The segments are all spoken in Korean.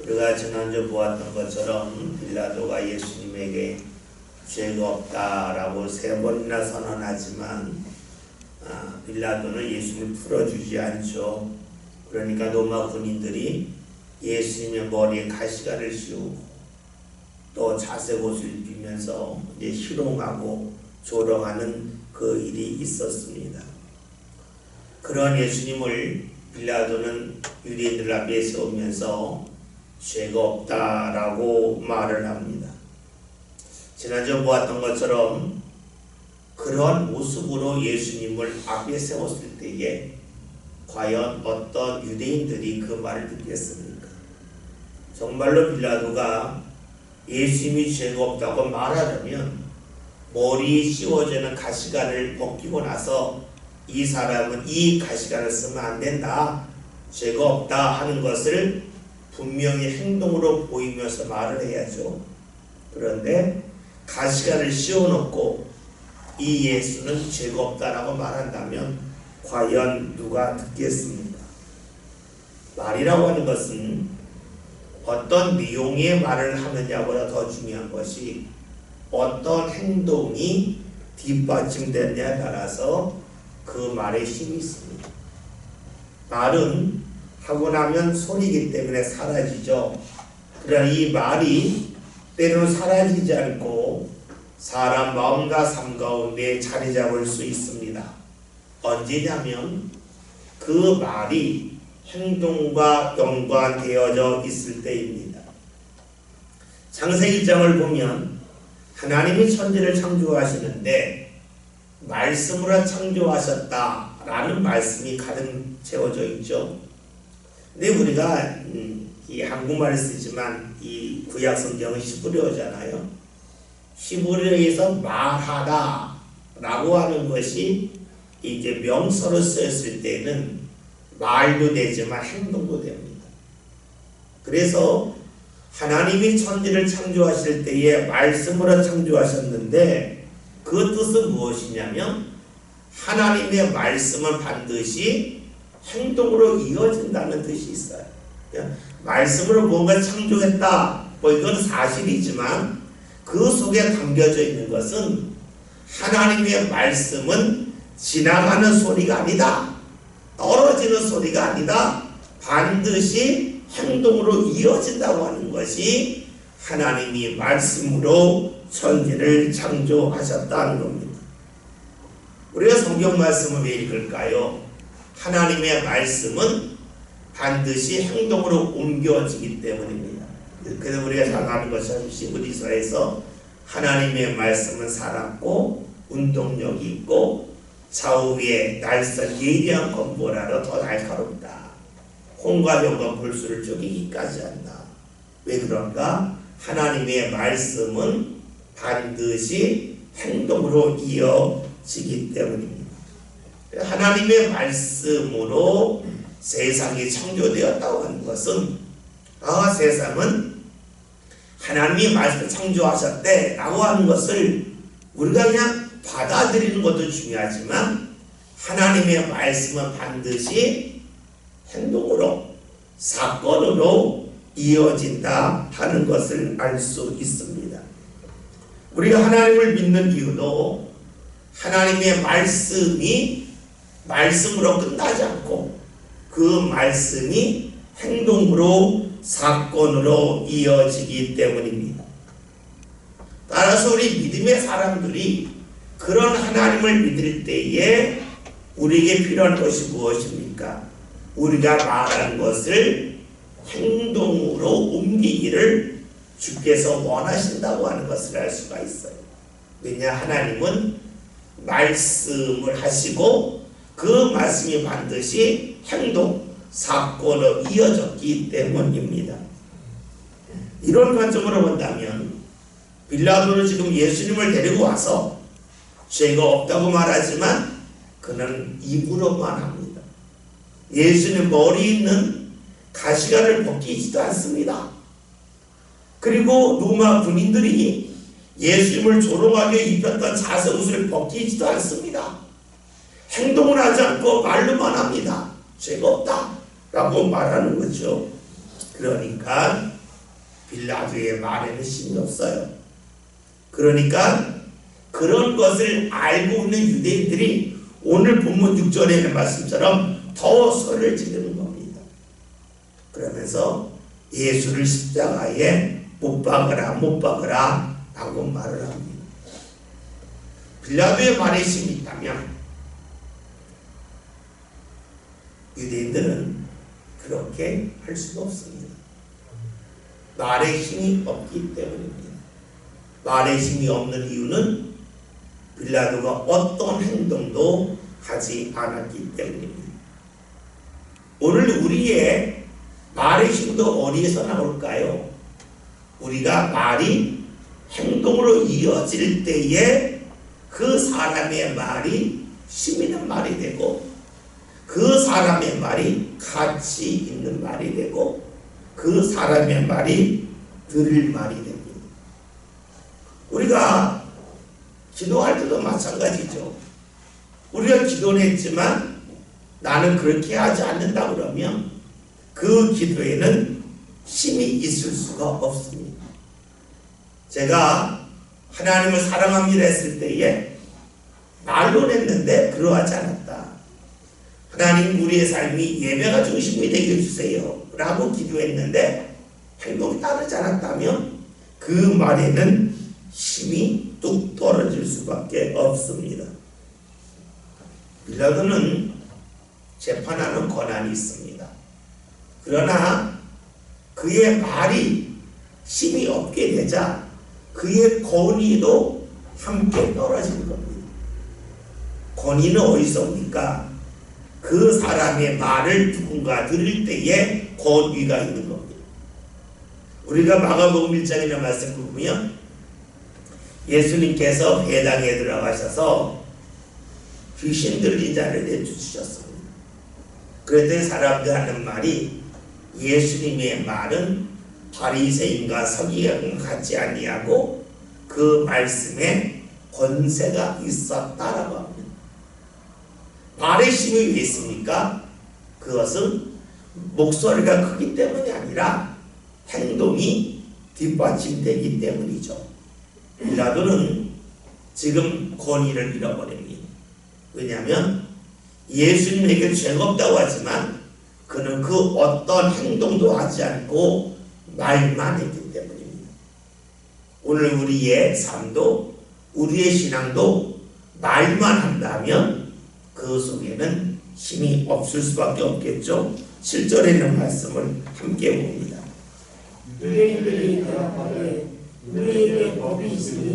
우리가 지난주 보았던 것처럼 빌라도가 예수님에게 죄가 없다라고 3번이나 선언하지만 빌라도는 예수님을 풀어주지 않죠. 그러니까 로마 군인들이 예수님의 머리에 가시관을 씌우고 또 자색 옷을 입히면서 이제 희롱하고 조롱하는 그 일이 있었습니다. 그런 예수님을 빌라도는 유대인들 앞에 세우면서 죄가 없다라고 말을 합니다. 지난주 보았던 것처럼 그런 모습으로 예수님을 앞에 세웠을 때에 과연 어떤 유대인들이 그 말을 듣겠습니까? 정말로 빌라도가 예수님이 죄가 없다고 말하려면 머리에 씌워지는 가시관을 벗기고 나서 이 사람은 이 가시관을 쓰면 안 된다, 죄가 없다 하는 것을 분명히 행동으로 보이면서 말을 해야죠. 그런데 가시관을 씌워놓고 이 예수는 죄가 없다라고 말한다면 과연 누가 듣겠습니까? 말이라고 하는 것은 어떤 내용의 말을 하느냐보다 더 중요한 것이 어떤 행동이 뒷받침되느냐에 따라서 그 말에 힘이 있습니다. 말은 하고 나면 소리이기 때문에 사라지죠. 그러나 이 말이 때로는 사라지지 않고 사람 마음과 삶 가운데 자리 잡을 수 있습니다. 언제냐면 그 말이 행동과 연관되어져 있을 때입니다. 창세기 1장을 보면 하나님이 천지를 창조하시는데 말씀으로 창조하셨다라는 말씀이 가득 채워져 있죠. 근데 우리가 이 한국말을 쓰지만 이 구약 성경은 히브리어잖아요. 히브리어에서 말하다 라고 하는 것이 이제 명사로 쓰였을 때는 말도 되지만 행동도 됩니다. 그래서 하나님이 천지를 창조하실 때에 말씀으로 창조하셨는데 그 뜻은 무엇이냐면 하나님의 말씀은 반드시 행동으로 이어진다는 뜻이 있어요. 말씀으로 뭔가 창조했다, 이건 사실이지만 그 속에 담겨져 있는 것은 하나님의 말씀은 지나가는 소리가 아니다, 떨어지는 소리가 아니다, 반드시 행동으로 이어진다고 하는 것이 하나님이 말씀으로 천지를 창조하셨다는 겁니다. 우리가 성경 말씀을 왜 읽을까요? 하나님의 말씀은 반드시 행동으로 옮겨지기 때문입니다. 그래서 우리가 잘 아는 것처럼 히브리서에서 하나님의 말씀은 살았고 운동력이 있고 좌우에 날선 예리한 검보라로 더 날카롭다, 홍과 병과 볼수를 쪼개기까지 한다. 왜 그런가? 하나님의 말씀은 반드시 행동으로 이어지기 때문입니다. 하나님의 말씀으로 세상이 창조되었다고 하는 것은 세상은 하나님이 말씀을 창조하셨대 라고 하는 것을 우리가 그냥 받아들이는 것도 중요하지만 하나님의 말씀은 반드시 행동으로, 사건으로 이어진다 하는 것을 알 수 있습니다. 우리가 하나님을 믿는 이유도 하나님의 말씀이 말씀으로 끝나지 않고 그 말씀이 행동으로, 사건으로 이어지기 때문입니다. 따라서 우리 믿음의 사람들이 그런 하나님을 믿을 때에 우리에게 필요한 것이 무엇입니까? 우리가 말한 것을 행동으로 옮기기를 주께서 원하신다고 하는 것을 알 수가 있어요. 왜냐, 하나님은 말씀을 하시고 그 말씀이 반드시 행동, 사건으로 이어졌기 때문입니다. 이런 관점으로 본다면 빌라도는 지금 예수님을 데리고 와서 죄가 없다고 말하지만 그는 입으로만 합니다. 예수님 머리에 있는 가시관을 벗기지도 않습니다. 그리고 로마 군인들이 예수님을 조롱하게 입혔던 자색 옷을 벗기지도 않습니다. 행동을 하지 않고 말로만 합니다. 죄가 없다 라고 말하는 거죠. 그러니까 빌라도의 말에는 힘이 없어요. 그러니까 그런 것을 알고 있는 유대인들이 오늘 본문 6절에 있는 말씀처럼 더 소리를 지르는 겁니다. 그러면서 예수를 십자가에 못 박으라 라고 말을 합니다. 빌라도의 말에 힘이 있다면 유대인들은 그렇게 할 수가 없습니다. 말에 힘이 없기 때문입니다. 말에 힘이 없는 이유는 빌라도가 어떤 행동도 하지 않았기 때문입니다. 오늘 우리의 말의 힘도 어디에서 나올까요? 우리가 말이 행동으로 이어질 때에 그 사람의 말이 힘 있는 말이 되고 그 사람의 말이 가치 있는 말이 되고 그 사람의 말이 들을 말이 됩니다. 우리가 기도할 때도 마찬가지죠. 우리가 기도는 했지만 나는 그렇게 하지 않는다 그러면 그 기도에는 힘이 있을 수가 없습니다. 제가 하나님을 사랑합니다 했을 때에 말로 했는데 그러하지 않았다. 하나님 우리의 삶이 예배가 중심이 되게 해주세요 라고 기도했는데 행동이 따르지 않았다면 그 말에는 힘이 뚝 떨어질 수밖에 없습니다. 빌라도는 재판하는 권한이 있습니다. 그러나 그의 말이 힘이 없게 되자 그의 권위도 함께 떨어지는 겁니다. 권위는 어디서 옵니까? 그 사람의 말을 누군가 들을 때에 권위가 있는 겁니다. 우리가 마가복음 1장이나 말씀 보면 예수님께서 회당에 들어가셔서 귀신 들린 자를 내쫓으셨습니다. 그랬더니 사람들 하는 말이 예수님의 말은 바리새인과 서기관 같지 아니하고 그 말씀에 권세가 있었다라고 합니다. 말의 힘이 왜 있습니까? 그것은 목소리가 크기 때문이 아니라 행동이 뒷받침되기 때문이죠. 빌라도는 지금 권위를 잃어버립니다. 왜냐하면 예수님에게 죄가 없다고 하지만 그는 그 어떤 행동도 하지 않고 말만 했기 때문입니다. 오늘 우리의 삶도 우리의 신앙도 말만 한다면 그 속에는 힘이 없을 수밖에 없겠죠. 7절에 있는 말씀을 함께 봅니다. 유대인들이 대답하되 우리에게 법이 있으니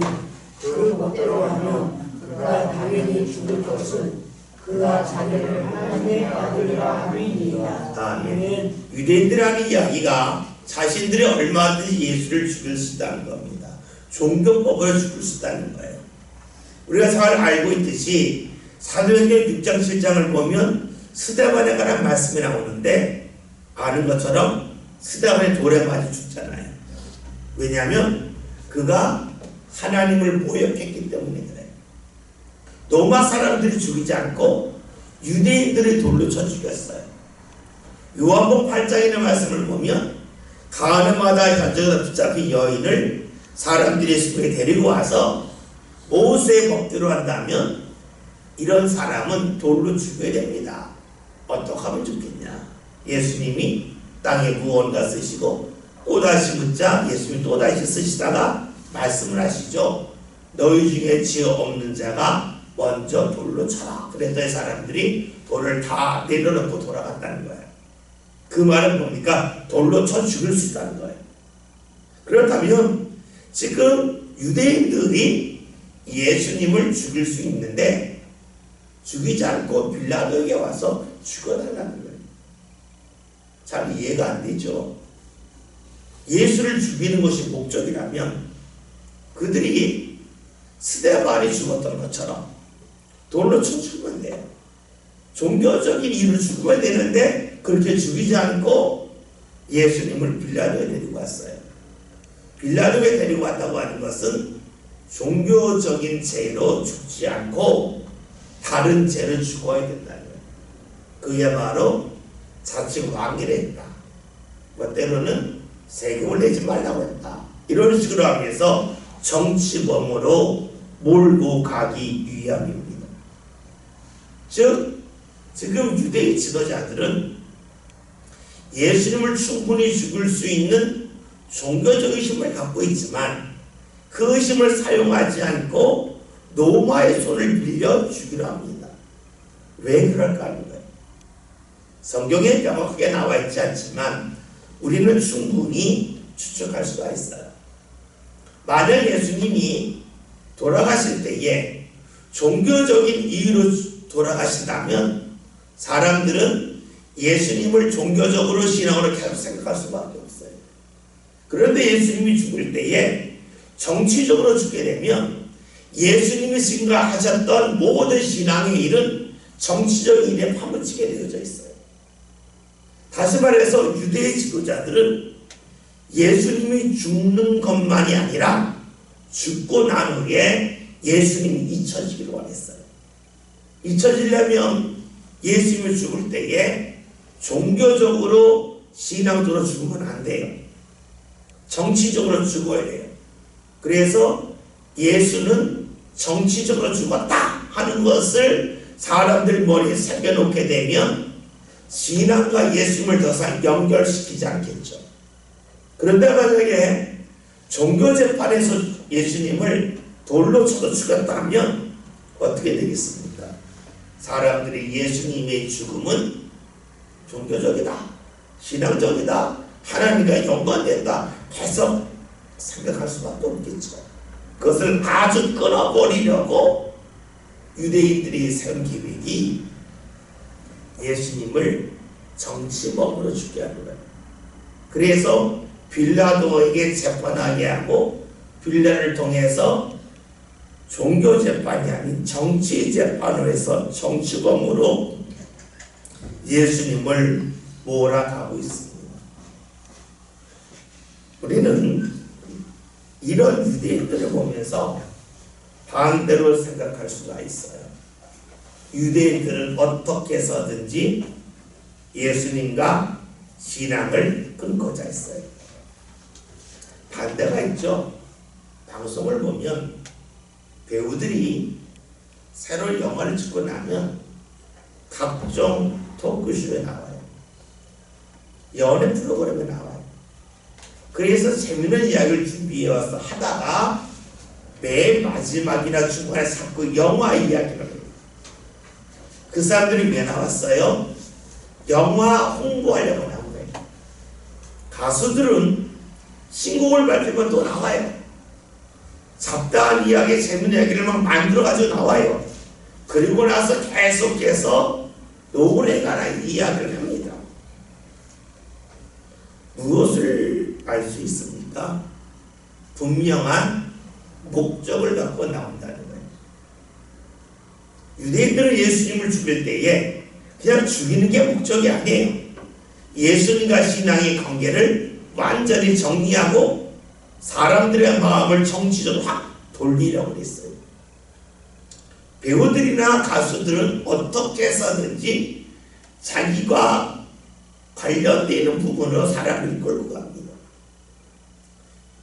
그 법대로 하면 그가 당연히 죽을 것은 그가 자기를 하나님의 아들이라 함이니이다. 아멘. 유대인들 하는 이야기가 자신들이 얼마든지 예수를 죽일 수 있다는 겁니다. 종교법을 죽일 수 있다는 거예요. 우리가 잘 알고 있듯이 사도행전 6장 7장을 보면 스데반에 관한 말씀이 나오는데 아는 것처럼 스데반이 돌에 맞아 죽잖아요. 왜냐하면 그가 하나님을 모욕했기 때문에 그래요. 로마 사람들이 죽이지 않고 유대인들이 돌로 쳐 죽였어요. 요한복음 8장에 있는 말씀을 보면 가늠하다 현장에서 붙잡힌 여인을 사람들이 숲에 데리고 와서 모세의 법대로 한다면 이런 사람은 돌로 죽여야 됩니다. 어떻게 하면 좋겠냐? 예수님이 땅에 무언가 쓰시고 또다시 묻자 예수님이 또다시 쓰시다가 말씀을 하시죠. 너희 중에 지어 없는 자가 먼저 돌로 쳐라. 그랬더니 사람들이 돌을 다 내려놓고 돌아갔다는 거예요. 그 말은 뭡니까? 돌로 쳐 죽일 수 있다는 거예요. 그렇다면 지금 유대인들이 예수님을 죽일 수 있는데 죽이지 않고 빌라도에게 와서 죽여달라는 거예요. 잘 이해가 안 되죠. 예수를 죽이는 것이 목적이라면 그들이 스데반이 죽었던 것처럼 돌로 쳐 죽으면 돼요. 종교적인 이유로 죽으면 되는데 그렇게 죽이지 않고 예수님을 빌라도에 데리고 왔어요. 빌라도에 데리고 왔다고 하는 것은 종교적인 죄로 죽지 않고 다른 죄로 죽어야 된다는 거예요. 그게 바로 자칭 왕이라 했다. 뭐 때로는 세금을 내지 말라고 했다. 이런 식으로 하면서 정치범으로 몰고 가기 위함입니다. 즉 지금 유대의 지도자들은 예수님을 충분히 죽일 수 있는 종교적 의심을 갖고 있지만 그 의심을 사용하지 않고 로마의 손을 빌려 죽이려 합니다. 왜 그럴까 하는 거예요. 성경에 명확하게 나와 있지 않지만 우리는 충분히 추측할 수가 있어요. 만약 예수님이 돌아가실 때에 종교적인 이유로 돌아가신다면 사람들은 예수님을 종교적으로 신앙으로 계속 생각할 수밖에 없어요. 그런데 예수님이 죽을 때에 정치적으로 죽게 되면 예수님이 지금까지 하셨던 모든 신앙의 일은 정치적 일에 파묻히게 되어져 있어요. 다시 말해서 유대의 지도자들은 예수님이 죽는 것만이 아니라 죽고 난 후에 예수님이 잊혀지기를 원했어요. 잊혀지려면 예수님이 죽을 때에 종교적으로 신앙적으로 죽으면 안 돼요. 정치적으로 죽어야 돼요. 그래서 예수는 정치적으로 죽었다 하는 것을 사람들 머리에 새겨놓게 되면 신앙과 예수님을 더 이상 연결시키지 않겠죠. 그런데 만약에 종교재판에서 예수님을 돌로 쳐서 죽였다면 어떻게 되겠습니까? 사람들이 예수님의 죽음은 종교적이다, 신앙적이다, 하나님과 연관된다 계속 생각할 수밖에 없겠죠. 그것을 아주 끊어버리려고 유대인들이 세운 계획이 예수님을 정치범으로 죽게 하는 거예요. 그래서 빌라도에게 재판하게 하고 빌라를 통해서 종교재판이 아닌 정치재판을 해서 정치범으로 예수님을 몰아가고 있습니다. 우리는 이런 유대인들을 보면서 반대로 생각할 수가 있어요. 유대인들은 어떻게 해서든지 예수님과 신앙을 끊고자 했어요. 반대가 있죠. 방송을 보면 배우들이 새로운 영화를 찍고 나면 각종 토크쇼에 나와요. 연애 프로그램에 나와요. 그래서 재밌는 이야기를 준비해와서 하다가 맨 마지막이나 중간에 자꾸 영화 이야기를 해요. 그 사람들이 왜 나왔어요? 영화 홍보하려고 나온 거예요. 가수들은 신곡을 발표하면 또 나와요. 잡다한 이야기, 재밌는 이야기를 막 만들어가지고 나와요. 그리고 나서 계속해서 노래에 관한 이야기를 합니다. 무엇을 알 수 있습니까? 분명한 목적을 갖고 나온다는 거예요. 유대인들은 예수님을 죽일 때에 그냥 죽이는 게 목적이 아니에요. 예수님과 신앙의 관계를 완전히 정리하고 사람들의 마음을 정치적으로 확 돌리려고 했어요. 배우들이나 가수들은 어떻게 해서든지 자기가 관련되는 부분으로 사람을 이끌고 갑니다.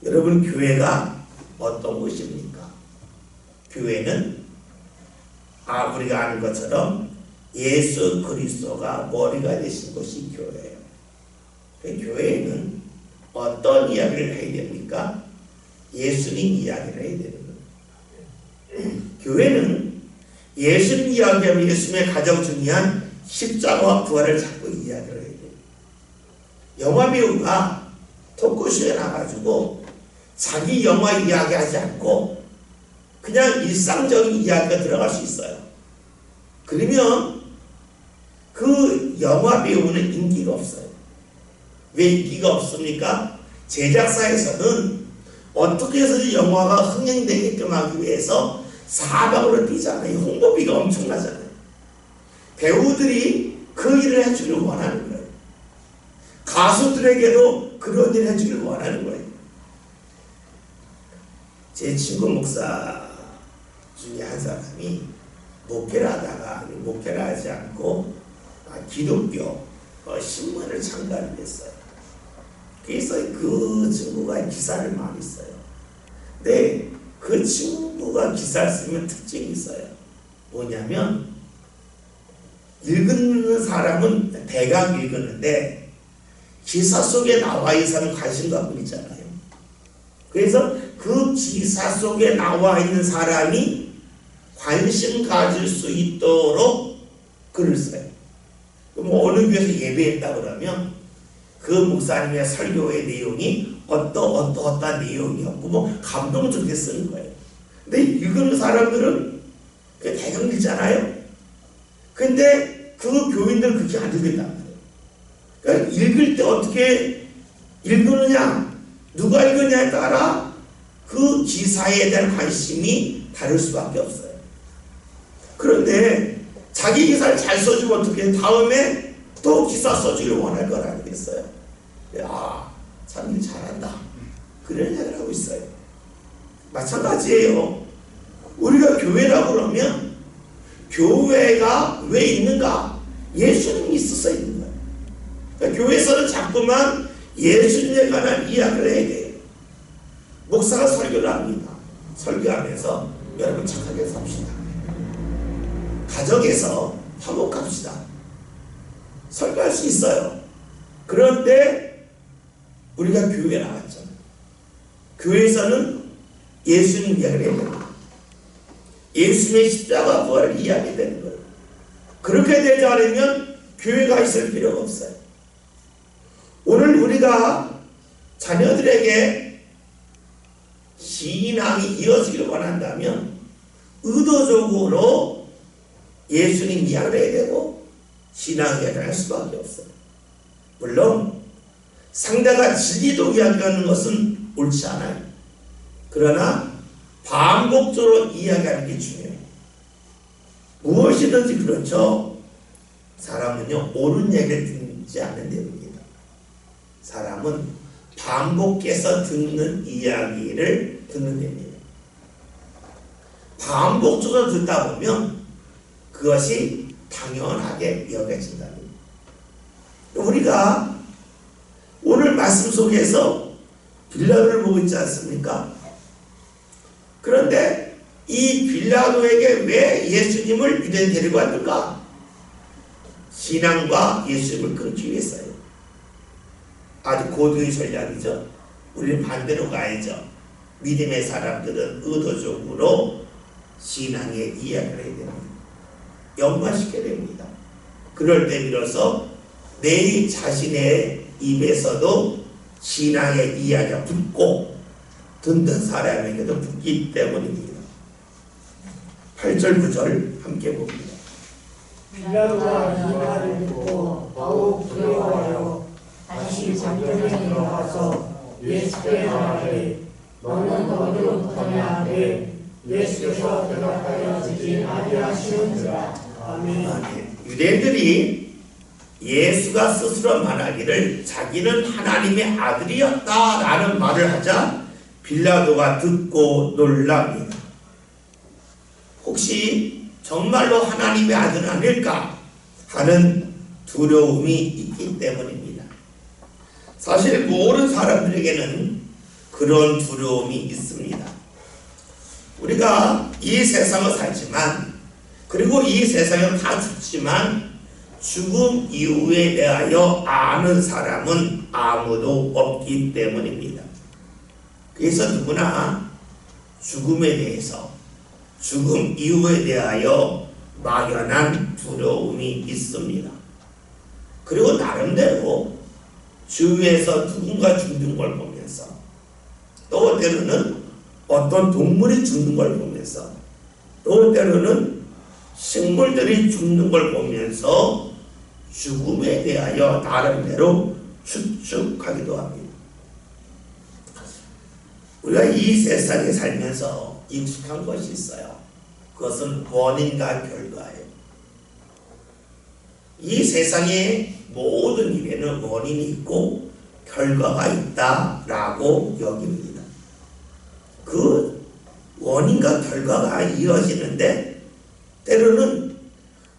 여러분, 교회가 어떤 곳입니까? 교회는 우리가 아는 것처럼 예수 그리스도가 머리가 되신 곳이 교회예요. 교회는 어떤 이야기를 해야 됩니까? 예수님 이야기를 해야 되는 거예요. 교회는 예수님 이야기하면 예수님의 가장 중요한 십자가와 부활을 자꾸 이야기를 해야 돼요. 영화 배우가 토크쇼에 나가지고 자기 영화 이야기하지 않고 그냥 일상적인 이야기가 들어갈 수 있어요. 그러면 그 영화 배우는 인기가 없어요. 왜 인기가 없습니까? 제작사에서는 어떻게 해서 영화가 흥행되게끔 하기 위해서 사방으로 뛰잖아요. 홍보비가 엄청나잖아요. 배우들이 그 일을 해주길 원하는 거예요. 가수들에게도 그런 일을 해주길 원하는 거예요. 제 친구 목사 중에 한 사람이 목회를 하다가 목회를 하지 않고 기독교 신문을 창단을 했어요. 그래서 그 친구가 기사를 많이 써요. 근데 그 친구가 기사를 쓰면 특징이 있어요. 뭐냐면 읽는 사람은 대강 읽었는데 기사 속에 나와 있는 사람은 관심도 안 있잖아요. 그래서 그 기사 속에 나와 있는 사람이 관심 가질 수 있도록 글을 써요. 뭐 어느 교회에서 예배했다 그러면 그 목사님의 설교의 내용이 어떠한 내용이었고 뭐 감동을 좋게 쓰는 거예요. 근데 읽는 사람들은 그게 대강 읽잖아요. 근데 그 교인들은 그렇게 안 읽는단 말이에요. 그러니까 읽을 때 어떻게 읽느냐, 누가 읽느냐에 따라 그 기사에 대한 관심이 다를 수밖에 없어요. 그런데 자기 기사를 잘 써주면 어떻게 다음에 또 기사 써주길 원할 거라 그랬어요. 참 일 잘한다. 그런 얘기를 하고 있어요. 마찬가지예요. 우리가 교회라고 그러면 교회가 왜 있는가? 예수님이 있어서 있는 거예요. 그러니까 교회에서는 자꾸만 예수님에 관한 이야기를 해야 돼요. 목사가 설교를 합니다. 설교하면서 여러분 착하게 삽시다. 가정에서 화목합시다. 설교할 수 있어요. 그런데 우리가 교회에 나왔잖아요. 교회에서는 예수님 이야기를 해야 됩니다. 예수님의 십자가 부활을 이야기해야 되는 거예요. 그렇게 되지 않으면 교회가 있을 필요가 없어요. 오늘 우리가 자녀들에게 신앙이 이어지길 원한다면 의도적으로 예수님 이야기를 해야 되고 신앙 이야기를 할 수밖에 없어요. 물론 상대가 진리도 이야기하는 것은 옳지 않아요. 그러나 반복적으로 이야기하는 게 중요해요. 무엇이든지 그렇죠. 사람은요 옳은 얘기를 듣지 않는 데입니다. 사람은 반복해서 듣는 이야기를 듣는 데입니다. 반복적으로 듣다 보면 그것이 당연하게 여겨진답니다. 우리가 오늘 말씀 속에서 빌라도를 보고 있지 않습니까? 그런데 이 빌라도에게 왜 예수님을 유대에 데리고 왔는가? 신앙과 예수님을 끊기 위해서요. 아주 고도의 전략이죠. 우리는 반대로 가야죠. 믿음의 사람들은 의도적으로 신앙의 이야기를 해야 됩니다. 연관시켜야 됩니다. 그럴 때 비로소 내 자신의 입에서도 신앙의 이야기가 붙고 듣는 사람에게도 붙기 때문입니다. 8절 9절 함께 봅니다. 빌라도가 이 말을 듣고 더욱 두려워하여 다시 장정에 들어가서 예수께 말하되 너는 어디로부터냐 하되 예수께서 대답하여 주지 아니하시는지라. 아멘. 유대인들이 예수가 스스로 말하기를 자기는 하나님의 아들이었다라는 말을 하자 빌라도가 듣고 놀랍니다. 혹시 정말로 하나님의 아들은 아닐까 하는 두려움이 있기 때문입니다. 사실 모든 사람들에게는 그런 두려움이 있습니다. 우리가 이 세상을 살지만 그리고 이 세상에 다 죽지만 죽음 이후에 대하여 아는 사람은 아무도 없기 때문입니다. 그래서 누구나 죽음에 대해서 죽음 이후에 대하여 막연한 두려움이 있습니다. 그리고 나름대로 주위에서 누군가 죽는 걸 보면서 또 때로는 어떤 동물이 죽는 걸 보면서 또 때로는 식물들이 죽는 걸 보면서 죽음에 대하여 나름대로 추측하기도 합니다. 우리가 이 세상에 살면서 익숙한 것이 있어요. 그것은 원인과 결과예요. 이 세상의 모든 일에는 원인이 있고 결과가 있다라고 여깁니다. 그 원인과 결과가 이어지는데 때로는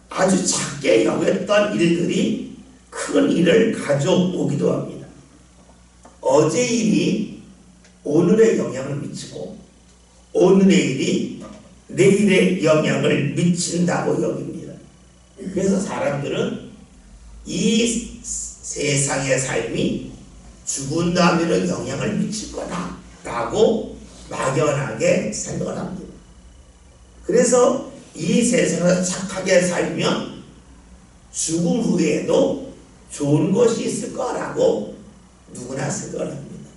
아주 작게 여겼던 일들이 큰 일을 가져오기도 합니다. 어제 일이 오늘에 영향을 미치고 오늘의 일이 내일에 영향을 미친다고 여깁니다. 그래서 사람들은 이 세상의 삶이 죽은 다음에는 영향을 미칠 거다 라고 막연하게 생각을 합니다. 그래서 이 세상에서 착하게 살면 죽음 후에도 좋은 것이 있을 거라고 누구나 생각을 합니다.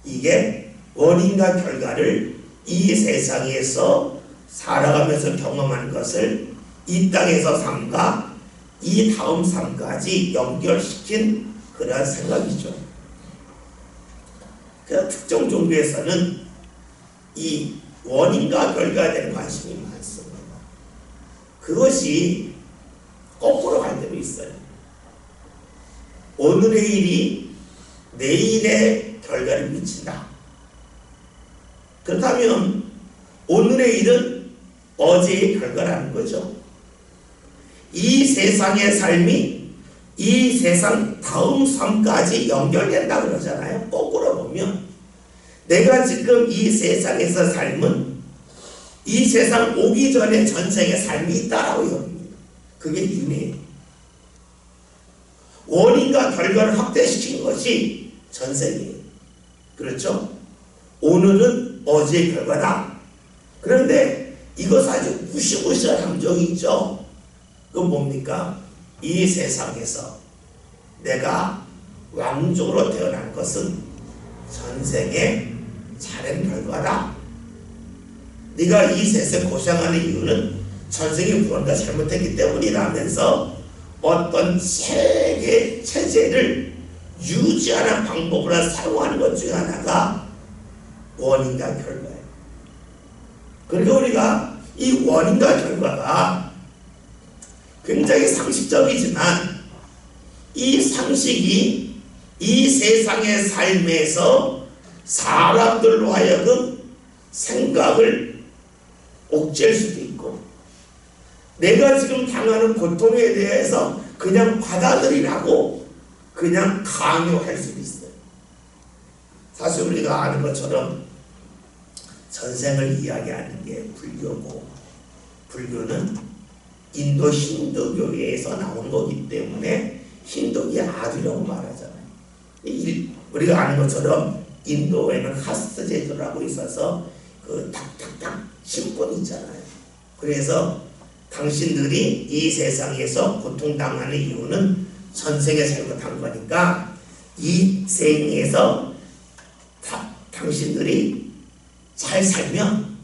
이게 원인과 결과를 이 세상에서 살아가면서 경험하는 것을 이 땅에서 삶과 이 다음 삶까지 연결시킨 그런 생각이죠. 그래서 특정 종교에서는 이 원인과 결과에 대한 관심이 많습니다. 그것이 거꾸로 갈 때도 있어요. 오늘의 일이 내일의 결과를 미친다. 그렇다면 오늘의 일은 어제의 결과라는 거죠. 이 세상의 삶이 이 세상 다음 삶까지 연결된다 그러잖아요. 거꾸로 보면 내가 지금 이 세상에서 삶은 이 세상 오기 전에 전생의 삶이 있다라고 여깁니다. 그게 윤회예요. 원인과 결과를 확대시킨 것이 전생이에요. 그렇죠? 오늘은 어제의 결과다. 그런데 이것 아주 무시무시한 함정이 있죠. 그건 뭡니까? 이 세상에서 내가 왕족으로 태어난 것은 전생의 잘한 결과다. 네가 이 세상 고생하는 이유는 전생에 무언가 잘못했기 때문이라면서 어떤 세계 체제를 유지하는 방법으로 사용하는 것 중에 하나가 원인과 결과예요. 그러니까 우리가 이 원인과 결과가 굉장히 상식적이지만 이 상식이 이 세상의 삶에서 사람들로 하여금 생각을 옥죄일 수도 있고 내가 지금 당하는 고통에 대해서 그냥 받아들이라고 그냥 강요할 수도 있어요. 사실 우리가 아는 것처럼 전생을 이야기하는 게 불교고 불교는 인도 힌두교에서 나온 거기 때문에 힌두교의 아들이라고 말하잖아요. 우리가 아는 것처럼 인도에는 카스트 제도라고 있어서 그 탁탁탁 신분이 있잖아요. 그래서 당신들이 이 세상에서 고통당하는 이유는 전생에 잘못한 거니까 이 생에서 당신들이 잘 살면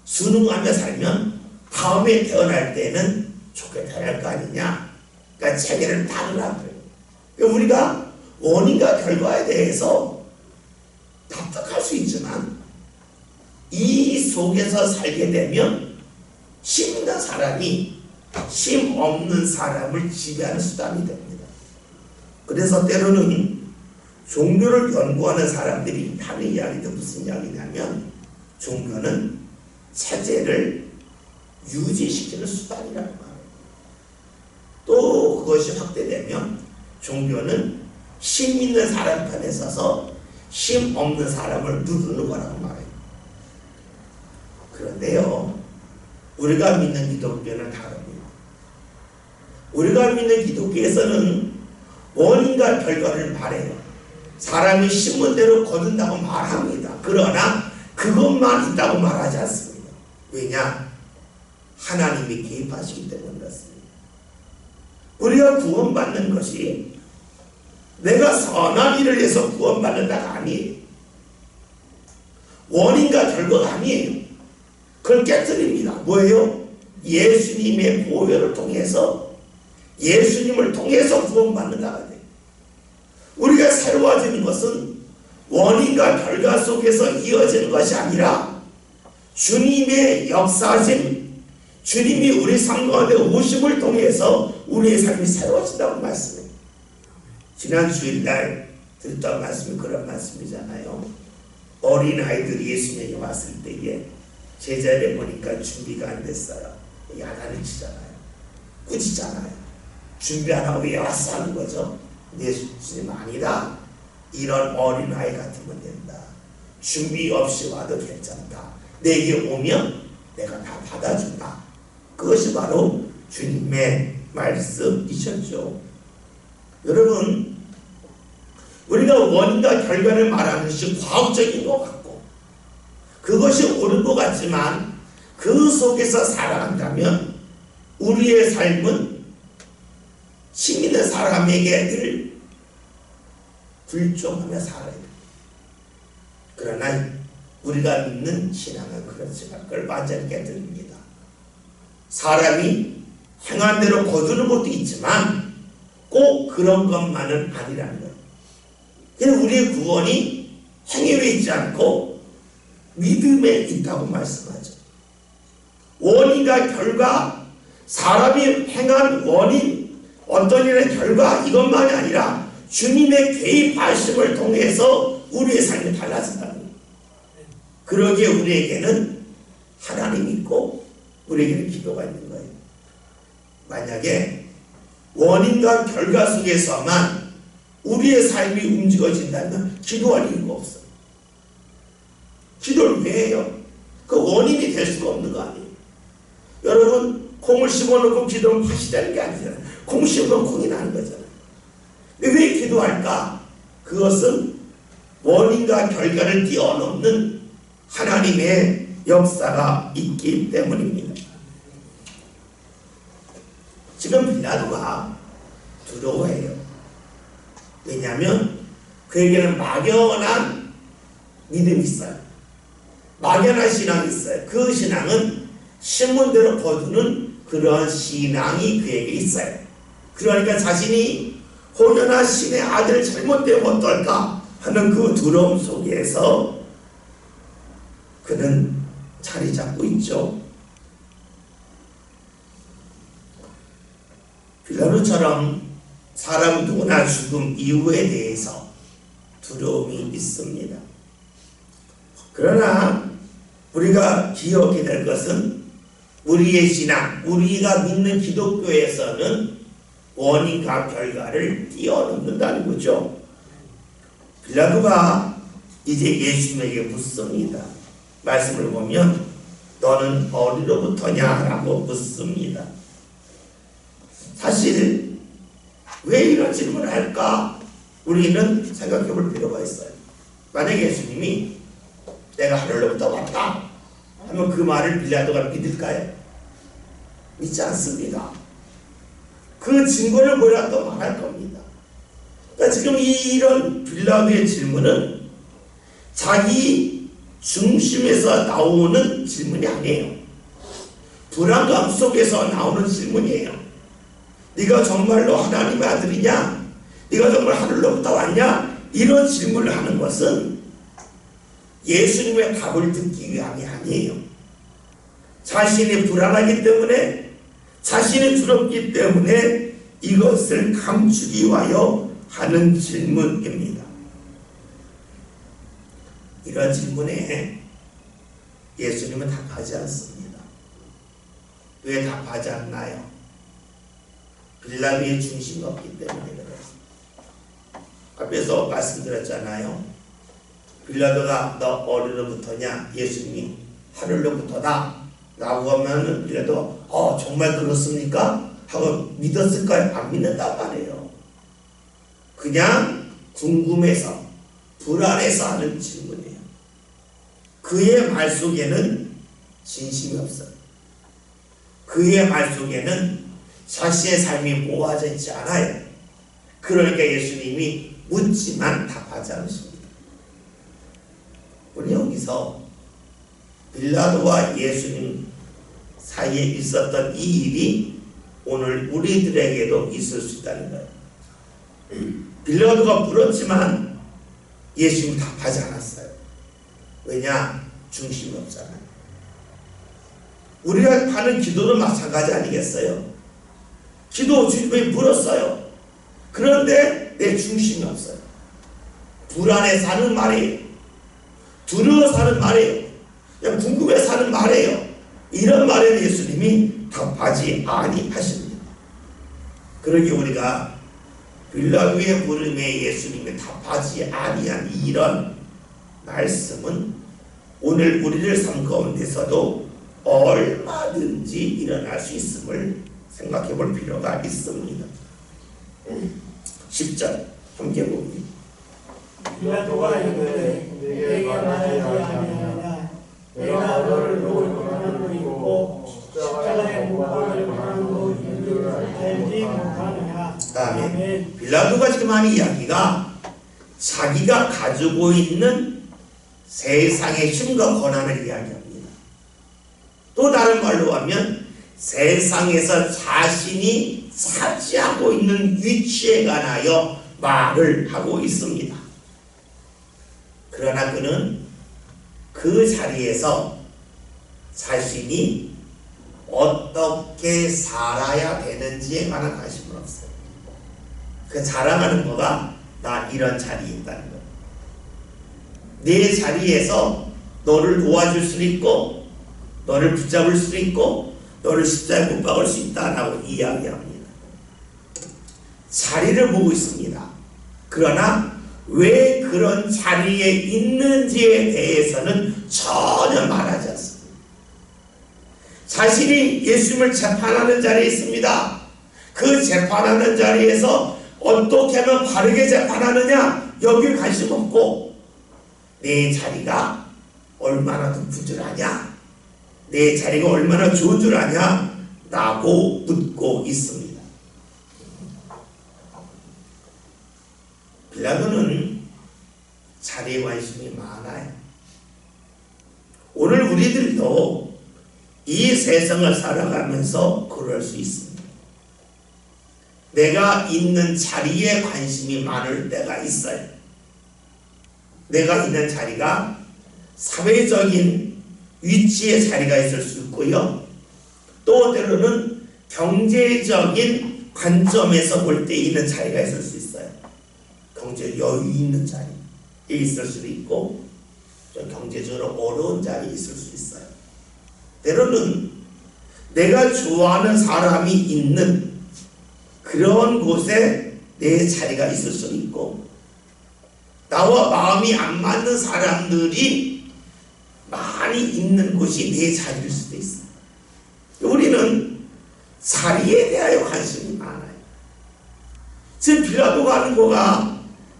순응하며 살면 다음에 태어날 때는 좋게 태어날 거 아니냐. 그러니까 체계를 따르라고요. 그러니까 우리가 원인과 결과에 대해서 납득할 수 있지만 이 속에서 살게 되면 힘 있는 사람이 힘 없는 사람을 지배하는 수단이 됩니다. 그래서 때로는 종교를 연구하는 사람들이 하는 이야기도 무슨 이야기냐면 종교는 체제를 유지시키는 수단이라는 말이에요. 또 그것이 확대되면 종교는 힘 있는 사람 편에 서서 힘 없는 사람을 누르는 거라고 말해요. 그런데요, 우리가 믿는 기독교는 다릅니다. 우리가 믿는 기독교에서는 원인과 결과를 말해요. 사람이 신문대로 거둔다고 말합니다. 그러나 그것만 있다고 말하지 않습니다. 왜냐? 하나님이 개입하시기 때문에 그렇습니다. 우리가 구원받는 것이 내가 선한 일을 해서 구원받는다가 아니에요. 원인과 결과가 아니에요. 그걸 깨뜨립니다. 뭐예요? 예수님의 보혈을 통해서 예수님을 통해서 구원받는다가 돼요. 우리가 새로워지는 것은 원인과 결과 속에서 이어지는 것이 아니라 주님의 역사하심, 주님이 우리 삶 가운데 오심을 통해서 우리의 삶이 새로워진다고 말씀해요. 지난 주일날 듣던 말씀이 그런 말씀이잖아요. 어린아이들이 예수님에게 왔을 때에 제자리에 보니까 준비가 안 됐어요. 야단을 치잖아요. 꾸짖잖아요. 준비 안 하고 왜 왔어 하는 거죠. 예수님 아니다. 이런 어린아이 같으면 된다. 준비 없이 와도 괜찮다. 내게 오면 내가 다 받아준다. 그것이 바로 주님의 말씀이셨죠. 여러분, 우리가 원인과 결과를 말하는 것이 과학적인 것 같고 그것이 옳은 것 같지만 그 속에서 살아간다면 우리의 삶은 힘 있는 사람에게 늘 불종하며 살아야 됩니다. 그러나 우리가 믿는 신앙은 그렇지 않을 걸 완전히 깨뜨립니다. 사람이 행한 대로 거두는 것도 있지만 꼭 그런 것만은 아니라는 거예요. 그래서 우리의 구원이 행위에 있지 않고 믿음에 있다고 말씀하죠. 원인과 결과, 사람이 행한 원인, 어떤 일의 결과 이것만이 아니라 주님의 개입하심을 통해서 우리의 삶이 달라진다는 거예요. 그러기에 우리에게는 하나님이 있고 우리에게는 기도가 있는 거예요. 만약에 원인과 결과 속에서만 우리의 삶이 움직여진다면 기도할 이유가 없어요. 기도를 왜 해요? 그 원인이 될 수가 없는 거 아니에요. 여러분, 콩을 심어놓고 기도하면 팥이 되는 게 아니잖아요. 콩 심으면 콩이 나는 거잖아요. 왜 기도할까? 그것은 원인과 결과를 뛰어넘는 하나님의 역사가 있기 때문입니다. 지금 빌라도가 두려워해요. 왜냐하면 그에게는 막연한 믿음이 있어요. 막연한 신앙이 있어요. 그 신앙은 신문대로 거두는 그러한 신앙이 그에게 있어요. 그러니까 자신이 혼연한 신의 아들을 잘못되면 어떨까 하는 그 두려움 속에서 그는 자리 잡고 있죠. 빌라도처럼 사람 누구나 죽음 이후에 대해서 두려움이 있습니다. 그러나 우리가 기억해야 될 것은 우리의 신앙, 우리가 믿는 기독교에서는 원인과 결과를 뛰어넘는다는 거죠. 빌라도가 이제 예수님에게 묻습니다. 말씀을 보면 너는 어디로부터냐? 라고 묻습니다. 사실 왜 이런 질문을 할까? 우리는 생각해 볼 필요가 있어요. 만약에 예수님이 내가 하늘로부터 왔다 하면 그 말을 빌라도가 믿을까요? 믿지 않습니다. 그 증거를 보여도 말할 겁니다. 그러니까 지금 이런 빌라도의 질문은 자기 중심에서 나오는 질문이 아니에요. 불안감 속에서 나오는 질문이에요. 네가 정말로 하나님의 아들이냐? 네가 정말 하늘로부터 왔냐? 이런 질문을 하는 것은 예수님의 답을 듣기 위함이 아니에요. 자신이 불안하기 때문에, 자신이 두렵기 때문에 이것을 감추기 위하여 하는 질문입니다. 이런 질문에 예수님은 답하지 않습니다. 왜 답하지 않나요? 빌라도의 중심이 없기 때문에 그래요. 앞에서 말씀드렸잖아요. 빌라도가 너 어디로부터냐? 예수님이 하늘로부터다 라고 하면 빌라도 정말 그렇습니까? 하고 믿었을까요? 안 믿는단 말이에요. 그냥 궁금해서 불안해서 하는 질문이에요. 그의 말 속에는 진심이 없어요. 그의 말 속에는 자신의 삶이 모아져 있지 않아요. 그러니까 예수님이 묻지만 답하지 않으십니다. 우리 여기서 빌라도와 예수님 사이에 있었던 이 일이 오늘 우리들에게도 있을 수 있다는 거예요. 빌라도가 물었지만 예수님이 답하지 않았어요. 왜냐? 중심이 없잖아요. 우리가 하는 기도도 마찬가지 아니겠어요? 기도 주님이 물었어요. 그런데 내 중심이 없어요. 불안해서 하는 말이에요. 두려워서 하는 말이에요. 그냥 궁금해서 하는 말이에요. 이런 말에는 예수님이 답하지 아니하십니다. 그러기에 우리가 빌라도의 부름에 예수님이 답하지 아니한 이런 말씀은 오늘 우리들 삶 가운데서도 얼마든지 일어날 수 있음을 생각해 볼 필요가 있습니다. 10절 함께 봅니다. 빌라도가 이르되 내게 말하지 아니하냐 내가 너를 놓을 권한도 있고 십자가에 못 박을 권한도 있는 줄 알지 못하느냐. 아멘. 빌라도가 지금 하는 이야기가 자기가 가지고 있는 세상의 힘과 권한을 이야기합니다. 또 다른 말로 하면 세상에서 자신이 차지하고 있는 위치에 관하여 말을 하고 있습니다. 그러나 그는 그 자리에서 자신이 어떻게 살아야 되는지에 관한 관심은 없어요. 그 자랑하는 거가 나 이런 자리에 있다는 거예요. 내 자리에서 너를 도와줄 수 있고 너를 붙잡을 수 있고 너를 십자가에 못 박을 수 있다라고 이야기합니다. 자리를 보고 있습니다. 그러나 왜 그런 자리에 있는지에 대해서는 전혀 말하지 않습니다. 자신이 예수님을 재판하는 자리에 있습니다. 그 재판하는 자리에서 어떻게 하면 바르게 재판하느냐 여기에 관심 없고 내 자리가 얼마나 더 부지런하냐 내 자리가 얼마나 좋은 줄 아냐 라고 묻고 있습니다. 빌라도는 자리에 관심이 많아요. 오늘 우리들도 이 세상을 살아가면서 그럴 수 있습니다. 내가 있는 자리에 관심이 많을 때가 있어요. 내가 있는 자리가 사회적인 위치의 자리가 있을 수 있고요. 또 때로는 경제적인 관점에서 볼 때 있는 자리가 있을 수 있어요. 경제 여유 있는 자리에 있을 수도 있고 좀 경제적으로 어려운 자리에 있을 수 있어요. 때로는 내가 좋아하는 사람이 있는 그런 곳에 내 자리가 있을 수도 있고 나와 마음이 안 맞는 사람들이 많이 있는 곳이 내 자리일 수도 있어요. 우리는 자리에 대하여 관심이 많아요. 지금 빌라도가 하는 거가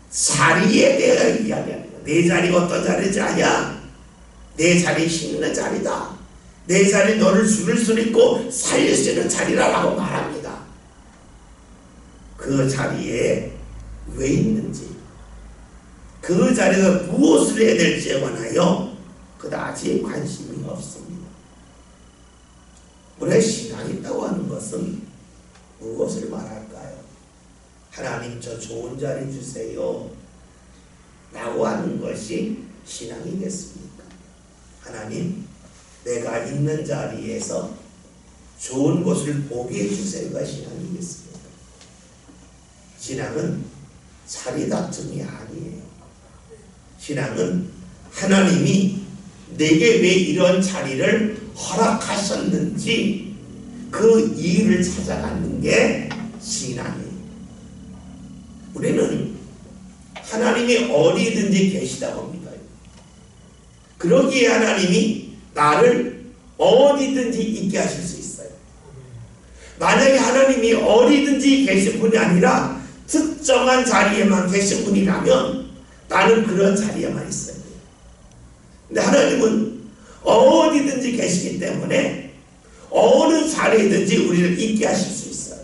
자리에 대하여 이야기합니다. 내 자리가 어떤 자리인지 아냐? 내 자리 힘 있는 자리다. 내 자리 너를 죽일 수 있고 살릴 수 있는 자리라고 말합니다. 그 자리에 왜 있는지 그 자리에서 무엇을 해야 될지에 관하여 그다지 관심이 없습니다. 우리가 신앙이 있다고 하는 것은 무엇을 말할까요? 하나님 저 좋은 자리 주세요 라고 하는 것이 신앙이겠습니까? 하나님 내가 있는 자리에서 좋은 것을 보게 해주세요가 신앙이겠습니까? 신앙은 자리 다툼이 아니에요. 신앙은 하나님이 내게 왜 이런 자리를 허락하셨는지 그 이유를 찾아가는 게 신앙이에요. 우리는 하나님이 어디든지 계시다고 합니다. 그러기에 하나님이 나를 어디든지 있게 하실 수 있어요. 만약에 하나님이 어디든지 계신 분이 아니라 특정한 자리에만 계신 분이라면 나는 그런 자리에만 있어야 돼요. 근데 하나님은 어디든지 계시기 때문에 어느 자리에든지 우리를 있게 하실 수 있어요.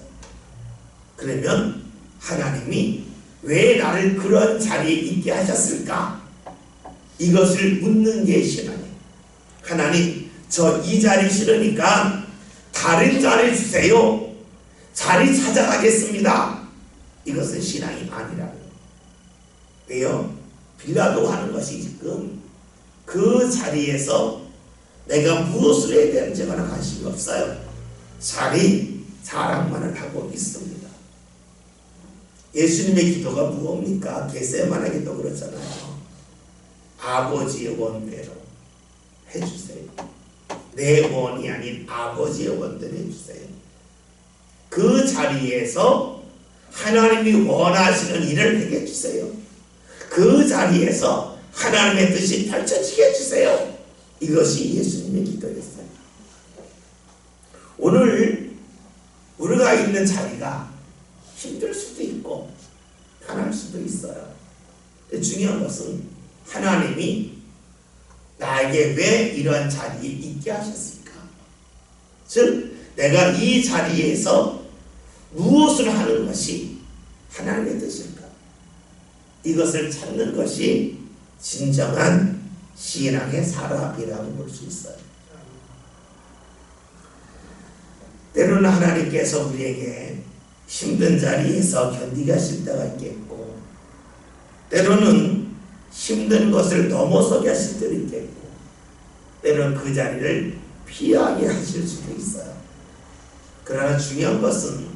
그러면 하나님이 왜 나를 그런 자리에 있게 하셨을까? 이것을 묻는 게 신앙이에요. 하나님 저 이 자리 싫으니까 다른 자리 주세요. 자리 찾아가겠습니다. 이것은 신앙이 아니라고요. 왜요? 빌라도가 하는 것이 지금 그 자리에서 내가 무엇을 해야 되는지에 관한 관심이 없어요. 자리 자랑만을 하고 있습니다. 예수님의 기도가 무엇입니까? 겟세마네 기도 그렇잖아요. 아버지의 원대로 해주세요. 내 원이 아닌 아버지의 원대로 해주세요. 그 자리에서 하나님이 원하시는 일을 하게 해주세요. 그 자리에서 하나님의 뜻이 펼쳐지게 해주세요. 이것이 예수님의 기도였어요. 오늘 우리가 있는 자리가 힘들 수도 있고 편할 수도 있어요. 근데 중요한 것은 하나님이 나에게 왜 이러한 자리에 있게 하셨을까? 즉 내가 이 자리에서 무엇을 하는 것이 하나님의 뜻일까? 이것을 찾는 것이 진정한 신앙의 사람이라고 볼 수 있어요. 때로는 하나님께서 우리에게 힘든 자리에서 견디게 하실 때가 있겠고, 때로는 힘든 것을 넘어서게 하실 때도 있겠고, 때로는 그 자리를 피하게 하실 수도 있어요. 그러나 중요한 것은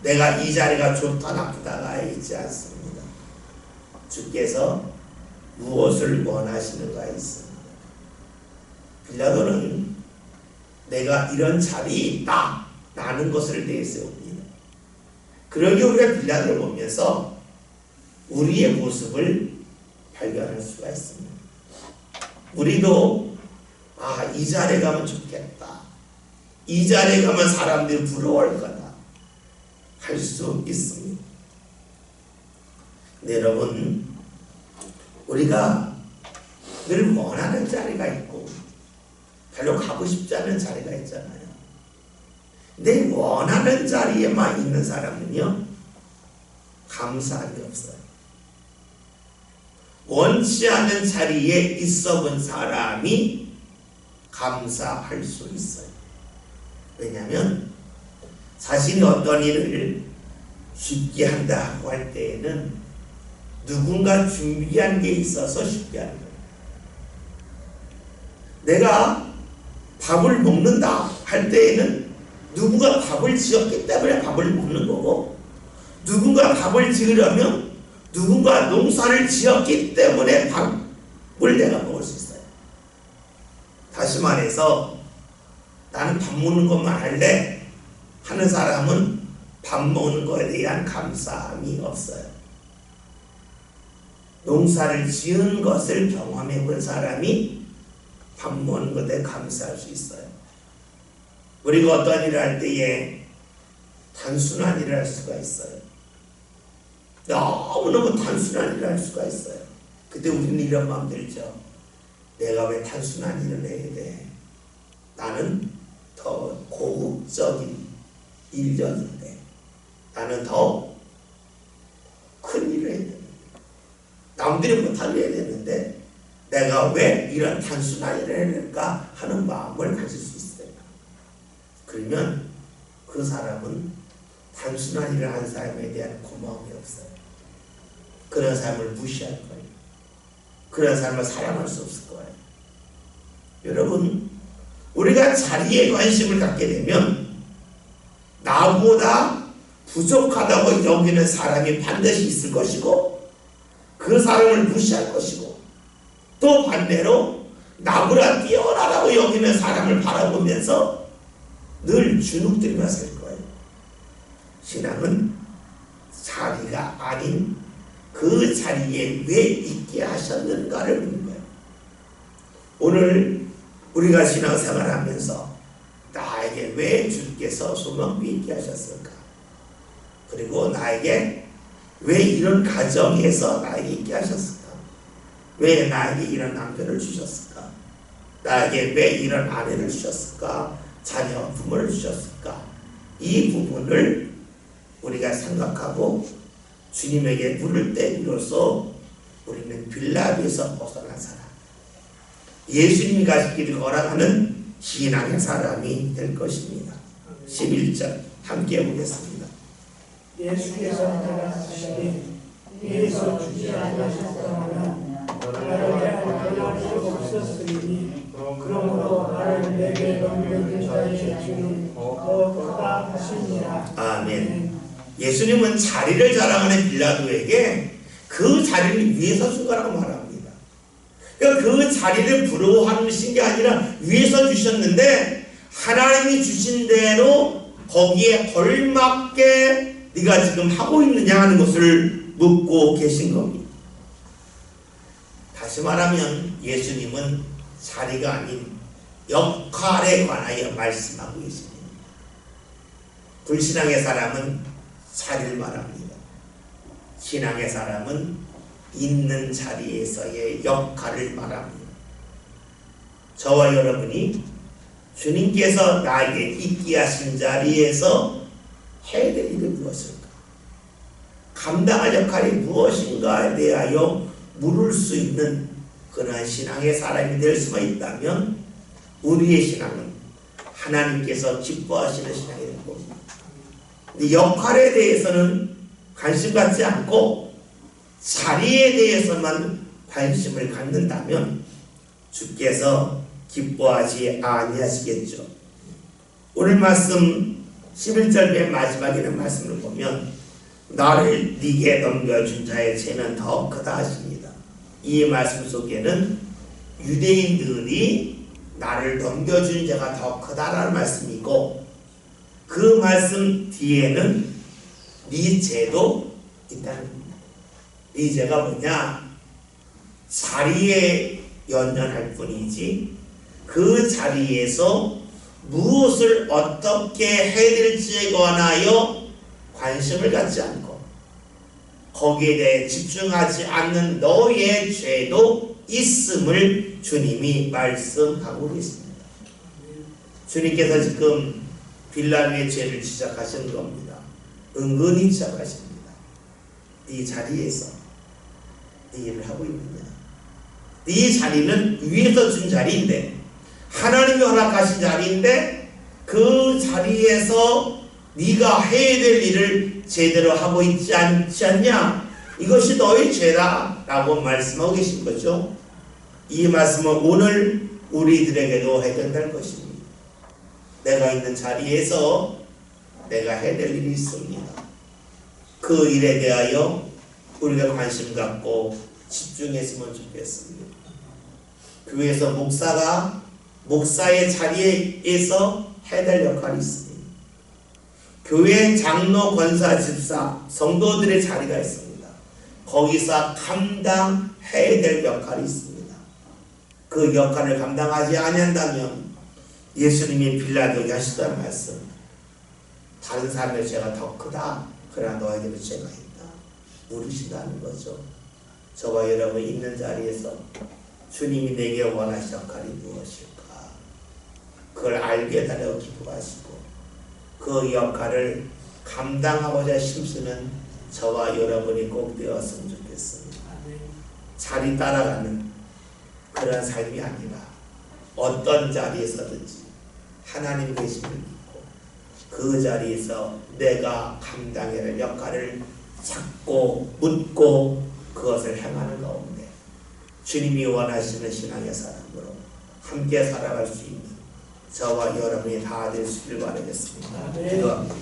내가 이 자리가 좋다 나쁘다가 있지 않습니다. 주께서 무엇을 원하시는가 있습니다. 빌라도는 내가 이런 자리에 있다 라는 것을 내세웁니다. 그러기 우리가 빌라도를 보면서 우리의 모습을 발견할 수가 있습니다. 우리도 이 자리에 가면 좋겠다, 이 자리에 가면 사람들이 부러워할 거다 할 수 있습니다. 근데 여러분, 우리가 늘 원하는 자리가 있고 별로 가고 싶지 않은 자리가 있잖아요. 근데 원하는 자리에만 있는 사람은요, 감사함이 없어요. 원치 않은 자리에 있어 본 사람이 감사할 수 있어요. 왜냐하면 자신이 어떤 일을 쉽게 한다고 할 때에는 누군가 준비한 게 있어서 쉽게 하는 거예요. 내가 밥을 먹는다 할 때에는 누군가 밥을 지었기 때문에 밥을 먹는 거고, 누군가 밥을 지으려면 누군가 농사를 지었기 때문에 밥을 내가 먹을 수 있어요. 다시 말해서 나는 밥 먹는 것만 할래 하는 사람은 밥 먹는 것에 대한 감사함이 없어요. 농사를 지은 것을 경험해 본 사람이 밥 먹는 것에 감사할 수 있어요. 우리가 어떤 일을 할 때에 단순한 일을 할 수가 있어요. 너무너무 단순한 일을 할 수가 있어요. 그때 우리는 이런 마음 들죠. 내가 왜 단순한 일을 해야 돼? 나는 더 고급적인 일이었는데, 나는 더 큰 일을 해야 되는데, 남들이 못할 일을 해야 되는데 내가 왜 이런 단순한 일을 해야 될까 하는 마음을 가질 수 있어요. 그러면 그 사람은 단순한 일을 한 사람에 대한 고마움이 없어요. 그런 사람을 무시할 거예요. 그런 사람을 사랑할 수 없을 거예요. 여러분, 우리가 자리에 관심을 갖게 되면 나보다 부족하다고 여기는 사람이 반드시 있을 것이고, 그 사람을 무시할 것이고, 또 반대로 나보다 뛰어나다고 여기는 사람을 바라보면서 늘 주눅들며 살 거예요. 신앙은 자리가 아닌 그 자리에 왜 있게 하셨는가를 묻는 거예요. 오늘 우리가 신앙생활을 하면서 나에게 왜 주께서 소망비 있게 하셨을까? 그리고 나에게 왜 이런 가정에서 나에게 있게 하셨을까? 왜 나에게 이런 남편을 주셨을까? 나에게 왜 이런 아내를 주셨을까? 자녀, 부모를 주셨을까? 이 부분을 우리가 생각하고 주님에게 물을 때 비로소 우리는 빌라도에서 벗어난 사람, 예수님이 가시기를 허락하는 신앙의 사람이 될 것입니다. 11절 함께 보겠습니다. 예수께서 나가시되 위에서 주지 않으셨다면 나를 수 없었으니, 그러므로 나를 내게 넘겨준 자의 주는 더 크다 하시니라. 아멘. 예수님은 자리를 자랑하는 빌라도에게 그 자리를 위에서 준 거라고 말합니다. 그러니까 그 자리를 부러워하신 게 아니라 위에서 주셨는데, 하나님이 주신 대로 거기에 걸맞게 네가 지금 하고 있느냐 하는 것을 묻고 계신 겁니다. 다시 말하면 예수님은 자리가 아닌 역할에 관하여 말씀하고 계십니다. 불신앙의 사람은 자리를 말합니다. 신앙의 사람은 있는 자리에서의 역할을 말합니다. 저와 여러분이 주님께서 나에게 있게 하신 자리에서 해야 될 일이 무엇일까? 감당할 역할이 무엇인가에 대하여 물을 수 있는 그러한 신앙의 사람이 될 수만 있다면 우리의 신앙은 하나님께서 기뻐하시는 신앙이 될 겁니다. 근데 역할에 대해서는 관심 갖지 않고 자리에 대해서만 관심을 갖는다면 주께서 기뻐하지 아니하시겠죠. 오늘 말씀 11절 맨 마지막에 있는 말씀을 보면 나를 네게 넘겨준 자의 죄는 더 크다 하십니다. 이 말씀 속에는 유대인들이 나를 넘겨준 자가 더 크다라는 말씀이고 그 말씀 뒤에는 네 죄도 있다는 겁니다. 네 죄가 뭐냐? 자리에 연연할 뿐이지 그 자리에서 무엇을 어떻게 해야 될지에 관하여 관심을 갖지 않고 거기에 대해 집중하지 않는 너의 죄도 있음을 주님이 말씀하고 계십니다. 주님께서 지금 빌라도의 죄를 지적하시는 겁니다. 은근히 지적하십니다. 네 자리에서 네 일을 하고 있느냐? 네 자리는 위에서 준 자리인데 하나님이 허락하신 자리인데 그 자리에서 네가 해야 될 일을 제대로 하고 있지 않지 않냐? 이것이 너의 죄다 라고 말씀하고 계신 거죠. 이 말씀은 오늘 우리들에게도 해당될 것입니다. 내가 있는 자리에서 내가 해야 될 일이 있습니다. 그 일에 대하여 우리가 관심 갖고 집중했으면 좋겠습니다. 교회에서 목사가 목사의 자리에서 해야 될 역할이 있습니다. 교회 장로, 권사, 집사, 성도들의 자리가 있습니다. 거기서 감당해야 될 역할이 있습니다. 그 역할을 감당하지 아니한다면 예수님이 빌라도에게 하시던 말씀, 다른 사람의 죄가 더 크다. 그러나 너에게도 죄가 있다. 물으신다는 거죠. 저와 여러분 있는 자리에서 주님이 내게 원하신 역할이 무엇일까? 그걸 알게 달라고 기도하시고 그 역할을 감당하고자 힘쓰는 저와 여러분이 꼭 되었으면 좋겠습니다. 자리 따라가는 그런 삶이 아니라 어떤 자리에서든지 하나님 계심을 믿고 그 자리에서 내가 감당해야 할 역할을 찾고 묻고 그것을 행하는 가운데 주님이 원하시는 신앙의 사람으로 함께 살아갈 수 있는 저와 여러분이 다 될 수 있기를 바라겠습니다. 기도합니다.